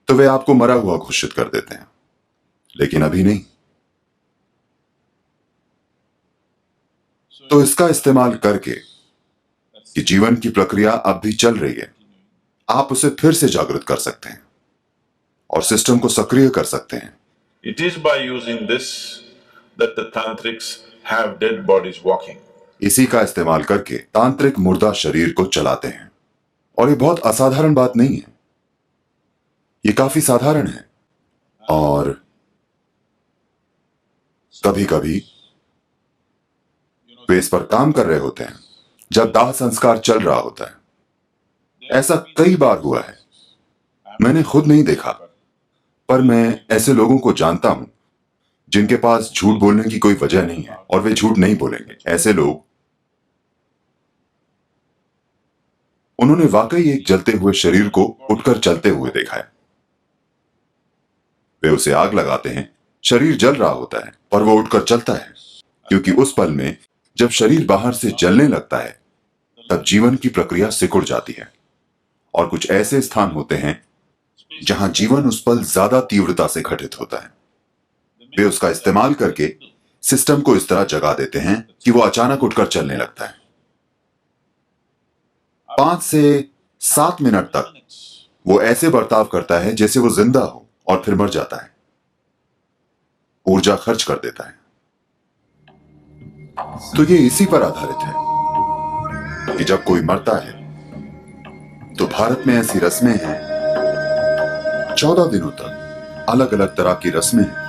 तो वे आपको मरा हुआ घोषित कर देते हैं, लेकिन अभी नहीं। तो इसका इस्तेमाल करके कि जीवन की प्रक्रिया अब भी चल रही है, आप उसे फिर से जागृत कर सकते हैं और सिस्टम को सक्रिय कर सकते हैं। It is by using this that the tantrics have dead bodies walking. इसी का इस्तेमाल करके तांत्रिक मुर्दा शरीर को चलाते हैं। और ये बहुत असाधारण बात नहीं है, ये काफी साधारण है। और कभी कभी वे इस पर काम कर रहे होते हैं जब दाह संस्कार चल रहा होता है। ऐसा कई बार हुआ है, मैंने खुद नहीं देखा, पर मैं ऐसे लोगों को जानता हूं जिनके पास झूठ बोलने की कोई वजह नहीं है और वे झूठ नहीं बोलेंगे। ऐसे लोग, उन्होंने वाकई एक जलते हुए शरीर को उठकर चलते हुए देखा है। वे उसे आग लगाते हैं, शरीर जल रहा होता है और वो उठकर चलता है, क्योंकि उस पल में जब शरीर बाहर से जलने लगता है तब जीवन की प्रक्रिया सिकुड़ जाती है। और कुछ ऐसे स्थान होते हैं जहां जीवन उस पल ज्यादा तीव्रता से घटित होता है। वे उसका इस्तेमाल करके सिस्टम को इस तरह जगा देते हैं कि वो अचानक उठकर चलने लगता है। 5 से 7 मिनट तक वो ऐसे बर्ताव करता है जैसे वो जिंदा हो और फिर मर जाता है, ऊर्जा खर्च कर देता है। तो ये इसी पर आधारित है कि जब कोई मरता है तो भारत में ऐसी रस्में हैं, 14 दिनों तक अलग अलग तरह की रस्में हैं।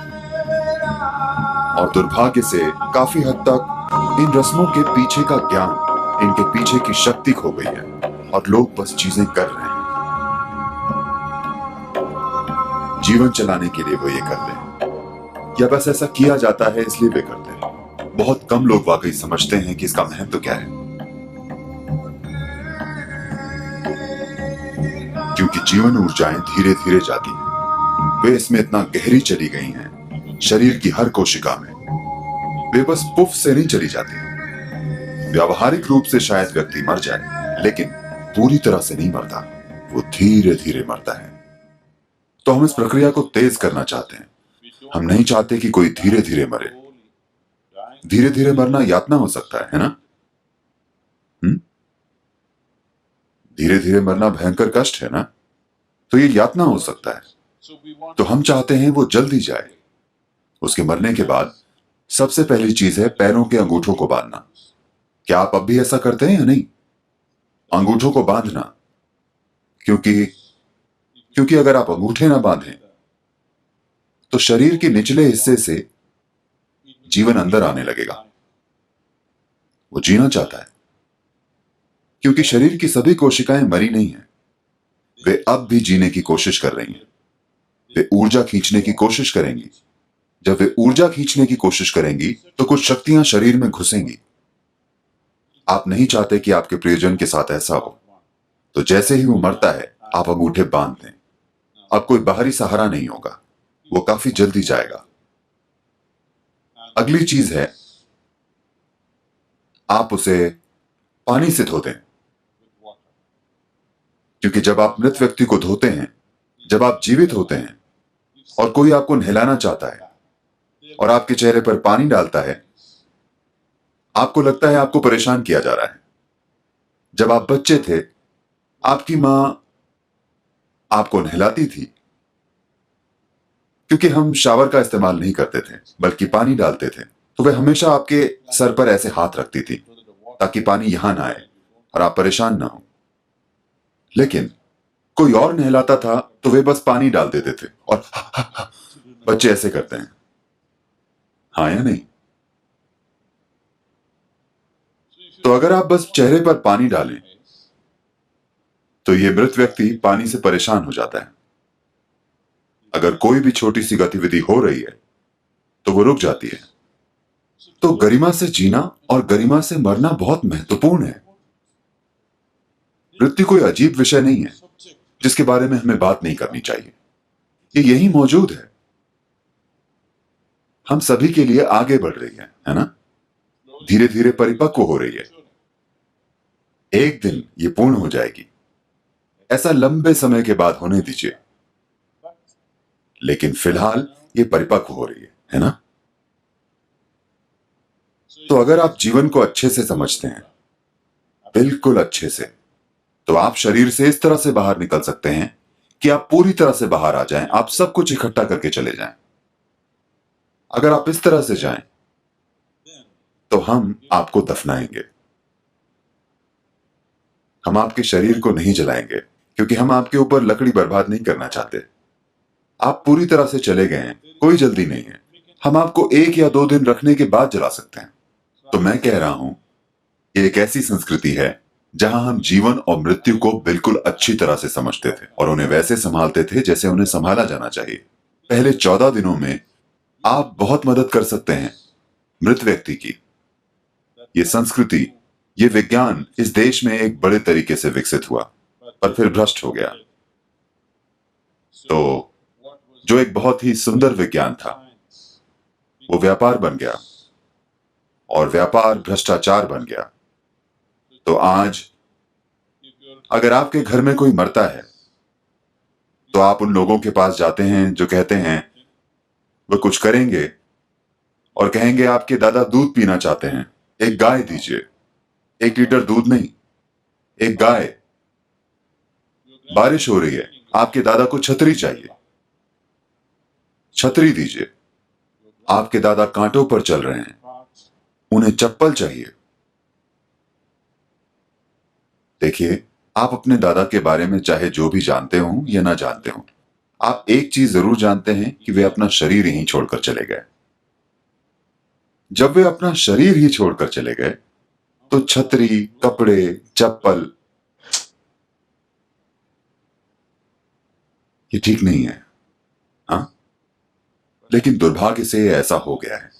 और दुर्भाग्य से काफी हद तक इन रस्मों के पीछे का ज्ञान, इनके पीछे की शक्ति खो गई है और लोग बस चीजें कर रहे हैं। जीवन चलाने के लिए वो ये करते हैं, या बस ऐसा किया जाता है इसलिए वे करते हैं। बहुत कम लोग वाकई समझते हैं कि इसका महत्व क्या है, क्योंकि जीवन ऊर्जाएं धीरे धीरे जाती हैं। वे इसमें इतना गहरी चली गई हैं, शरीर की हर कोशिका में। वे बस पुफ से नहीं चली जाती। व्यावहारिक रूप से शायद व्यक्ति मर जाए, लेकिन पूरी तरह से नहीं मरता, वो धीरे धीरे मरता है। तो हम इस प्रक्रिया को तेज करना चाहते हैं। हम नहीं चाहते कि कोई धीरे धीरे मरे। धीरे धीरे मरना यातना हो सकता है ना? धीरे धीरे मरना भयंकर कष्ट है ना? तो ये यातना हो सकता है। तो हम चाहते हैं वो जल्दी जाए। उसके मरने के बाद सबसे पहली चीज है पैरों के अंगूठों को बांधना। क्या आप अब भी ऐसा करते हैं या नहीं? अंगूठों को बांधना, क्योंकि अगर आप अंगूठे ना बांधें तो शरीर के निचले हिस्से से जीवन अंदर आने लगेगा। वो जीना चाहता है, क्योंकि शरीर की सभी कोशिकाएं मरी नहीं हैं, वे अब भी जीने की कोशिश कर रही हैं। वे ऊर्जा खींचने की कोशिश करेंगी। जब वे ऊर्जा खींचने की कोशिश करेंगी तो कुछ शक्तियां शरीर में घुसेंगी। आप नहीं चाहते कि आपके प्रियजन के साथ ऐसा हो, तो जैसे ही वो मरता है आप अंगूठे बांध दें। अब कोई बाहरी सहारा नहीं होगा, वो काफी जल्दी जाएगा। अगली चीज है, आप उसे पानी से धो दें, क्योंकि जब आप मृत व्यक्ति को धोते हैं, जब आप जीवित होते हैं और कोई आपको नहलाना चाहता है और आपके चेहरे पर पानी डालता है, आपको लगता है आपको परेशान किया जा रहा है। जब आप बच्चे थे, आपकी मां आपको नहलाती थी, क्योंकि हम शावर का इस्तेमाल नहीं करते थे बल्कि पानी डालते थे, तो वह हमेशा आपके सर पर ऐसे हाथ रखती थी ताकि पानी यहां ना आए और आप परेशान ना हो। लेकिन कोई और नहलाता था तो वे बस पानी डाल देते थे और बच्चे ऐसे करते हैं, हाँ या नहीं? तो अगर आप बस चेहरे पर पानी डालें तो ये मृत व्यक्ति पानी से परेशान हो जाता है। अगर कोई भी छोटी सी गतिविधि हो रही है तो वो रुक जाती है। तो गरिमा से जीना और गरिमा से मरना बहुत महत्वपूर्ण है। मृत्यु कोई अजीब विषय नहीं है जिसके बारे में हमें बात नहीं करनी चाहिए। ये यही मौजूद है, हम सभी के लिए आगे बढ़ रही है ना? धीरे धीरे परिपक्व हो रही है। एक दिन ये पूर्ण हो जाएगी। ऐसा लंबे समय के बाद होने दीजिए। लेकिन फिलहाल ये परिपक्व हो रही है ना? तो अगर आप जीवन को अच्छे से समझते हैं, बिल्कुल अच्छे से, तो आप शरीर से इस तरह से बाहर निकल सकते हैं कि आप पूरी तरह से बाहर आ जाएं, आप सब कुछ इकट्ठा करके चले जाएं। अगर आप इस तरह से जाएं, तो हम आपको दफनाएंगे। हम आपके शरीर को नहीं जलाएंगे, क्योंकि हम आपके ऊपर लकड़ी बर्बाद नहीं करना चाहते। आप पूरी तरह से चले गए हैं, कोई जल्दी नहीं है। हम आपको 1 या 2 दिन रखने के बाद जला सकते हैं। तो मैं कह रहा हूं, ये एक ऐसी संस्कृति है जहां हम जीवन और मृत्यु को बिल्कुल अच्छी तरह से समझते थे और उन्हें वैसे संभालते थे जैसे उन्हें संभाला जाना चाहिए। पहले 14 दिनों में आप बहुत मदद कर सकते हैं मृत व्यक्ति की। ये संस्कृति, ये विज्ञान इस देश में एक बड़े तरीके से विकसित हुआ, पर फिर भ्रष्ट हो गया। तो जो एक बहुत ही सुंदर विज्ञान था, वो व्यापार बन गया और व्यापार भ्रष्टाचार बन गया। तो आज अगर आपके घर में कोई मरता है, तो आप उन लोगों के पास जाते हैं जो कहते हैं वो कुछ करेंगे और कहेंगे आपके दादा दूध पीना चाहते हैं, एक गाय दीजिए। 1 लीटर दूध नहीं, एक गाय। बारिश हो रही है, आपके दादा को छतरी चाहिए, छतरी दीजिए। आपके दादा कांटों पर चल रहे हैं, उन्हें चप्पल चाहिए। देखिए, आप अपने दादा के बारे में चाहे जो भी जानते हो या ना जानते हो, आप एक चीज जरूर जानते हैं कि वे अपना शरीर यहीं छोड़कर चले गए। जब वे अपना शरीर ही छोड़कर चले गए, तो छतरी, कपड़े, चप्पल, ये ठीक नहीं है। हाँ, लेकिन दुर्भाग्य से ये ऐसा हो गया है।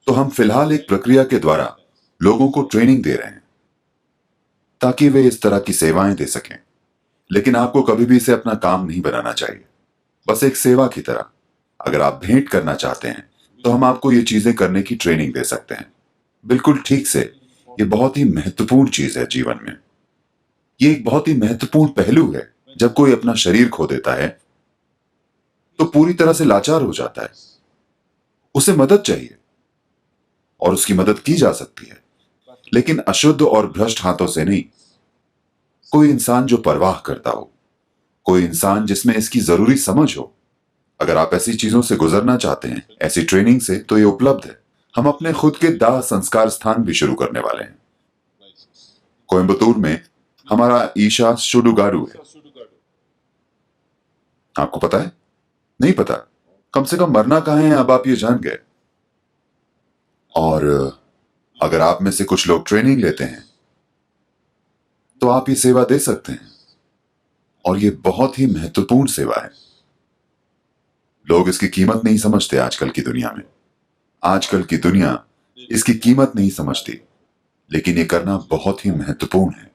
तो हम फिलहाल एक प्रक्रिया के द्वारा लोगों को ट्रेनिंग दे रहे हैं ताकि वे इस तरह की सेवाएं दे सकें। लेकिन आपको कभी भी इसे अपना काम नहीं बनाना चाहिए, बस एक सेवा की तरह। अगर आप भेंट करना चाहते हैं, तो हम आपको ये चीजें करने की ट्रेनिंग दे सकते हैं, बिल्कुल ठीक से। ये बहुत ही महत्वपूर्ण चीज है जीवन में। ये एक बहुत ही महत्वपूर्ण पहलू है। जब कोई अपना शरीर खो देता है, तो पूरी तरह से लाचार हो जाता है। उसे मदद चाहिए और उसकी मदद की जा सकती है, लेकिन अशुद्ध और भ्रष्ट हाथों से नहीं। कोई इंसान जो परवाह करता हो, कोई इंसान जिसमें इसकी जरूरी समझ हो। अगर आप ऐसी चीजों से गुजरना चाहते हैं, ऐसी ट्रेनिंग से, तो ये उपलब्ध है। हम अपने खुद के दाह संस्कार स्थान भी शुरू करने वाले हैं। कोयम्बतूर में हमारा ईशा सुडुगाडू है। आपको पता है? नहीं पता? कम से कम मरना कहाँ है, अब आप ये जान गए। और अगर आप में से कुछ लोग ट्रेनिंग लेते हैं, तो आप ये सेवा दे सकते हैं। और ये बहुत ही महत्वपूर्ण सेवा है। लोग इसकी कीमत नहीं समझते आजकल की दुनिया में। आजकल की दुनिया इसकी कीमत नहीं समझती, लेकिन ये करना बहुत ही महत्वपूर्ण है।